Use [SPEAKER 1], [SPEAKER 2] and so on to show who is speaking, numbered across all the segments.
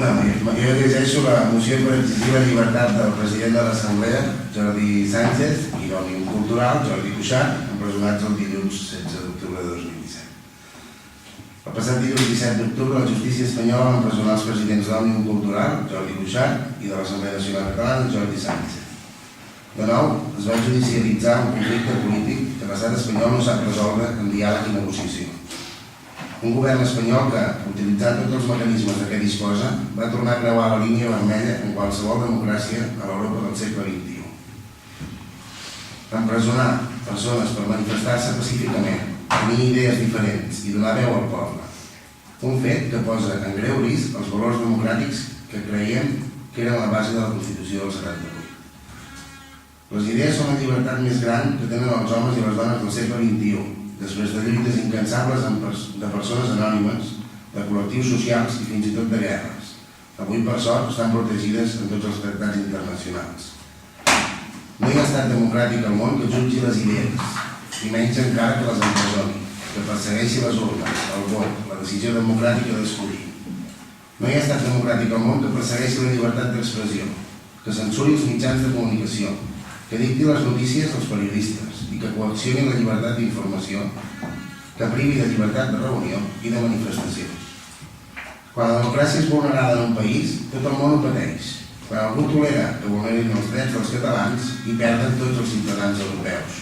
[SPEAKER 1] Jo llegeixo la moció per exigir la llibertat del president de l'Assemblea, Jordi Sánchez, i l'Òmnium Cultural, Jordi Cuixart, empresonats el dilluns 16 d'octubre de 2017. El passat dilluns 17 d'octubre, la justícia espanyola va empresonar els presidents de l'Òmnium Cultural, Jordi Cuixart, i de l'Assemblea Nacional Catalana, Jordi Sánchez. De nou, es va judicialitzar un conflicte polític que l'estat espanyol no sap resoldre en diàleg i negociació. Un govern espanyol que, utilitzant tots els mecanismes de què disposa, va tornar a creuar la línia vermella en qualsevol democràcia a l'Europa del segle XXI. Empresonar persones per manifestar-se pacíficament, tenir idees diferents i donar veu al poble. Un fet que posa en greu risc els valors democràtics que creiem que eren la base de la Constitució del 78. Les idees són la llibertat més gran que tenen els homes i les dones del segle XXI, després de lluites incansables de persones anònimes, de col·lectius socials i fins i tot de guerres. Avui, per sort, estan protegides en tots els tractats internacionals. No hi ha estat democràtic al món que jutgi les idees, i menys encara que les empresoni, que persegueixi les urnes, el vot, la decisió democràtica d'escollir. No hi ha estat democràtic al món que persegueixi la llibertat d'expressió, que censuri els mitjans de comunicació, que dicti les notícies als periodistes i que coaccioni la llibertat d'informació, que privi de llibertat de reunió i de manifestació. Quan la democràcia és vulnerada en un país, tot el món ho pateix. Quan algú tolera que vulnerin els drets dels catalans, hi perden tots els ciutadans europeus.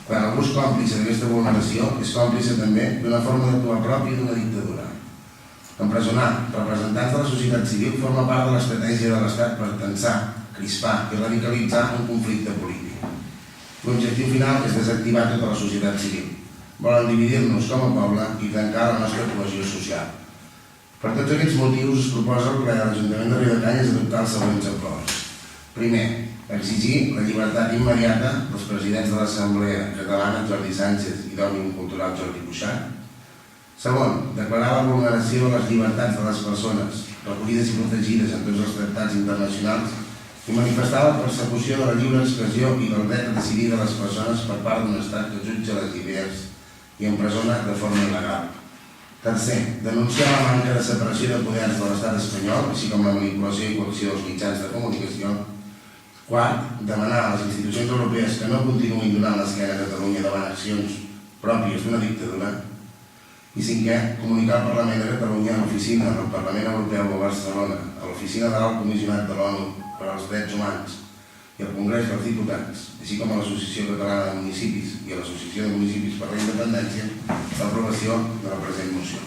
[SPEAKER 1] Quan algú és còmplice d'aquesta vulneració, és còmplice també d'una forma d'actuar pròpia d'una dictadura. Empresonar representants de la societat civil forma part de l'estratègia de l'Estat per tensar, crispar i radicalitzar un conflicte polític. L'objectiu final és desactivar tota la societat civil. Volen dividir-nos com a poble i trencar la nostra cohesió social. Per tots aquests motius es proposa al ple de l'Ajuntament de Riudecanyes adoptar els següents acords. Primer, exigir la llibertat immediata dels presidents de l'Assemblea Catalana, Jordi Sánchez, i d'Òmnium Cultural, Jordi Cuixart. Segon, declarar la vulneració de les llibertats de les persones recollides i protegides en tots els tractats internacionals i manifestar la persecució de la lliure expressió i del dret a decidir de les persones per part d'un estat que jutja les idees i empresona de forma il·legal. Tercer, denunciar la manca de separació de poders de l'estat espanyol, així com la manipulació i coacció dels mitjans de comunicació. Quart, demanar a les institucions europees que no continuïn donant l'esquena a Catalunya davant accions pròpies d'una dictadura. I cinquè, comunicar al Parlament de Catalunya, a l'oficina del Parlament Europeu a Barcelona, a l'oficina de l'Alt Comissionat de l'ONU per als Drets Humans i al Congrés dels Diputats, així com a l'Associació Catalana de Municipis i a l'Associació de Municipis per la Independència, l'aprovació de la present moció.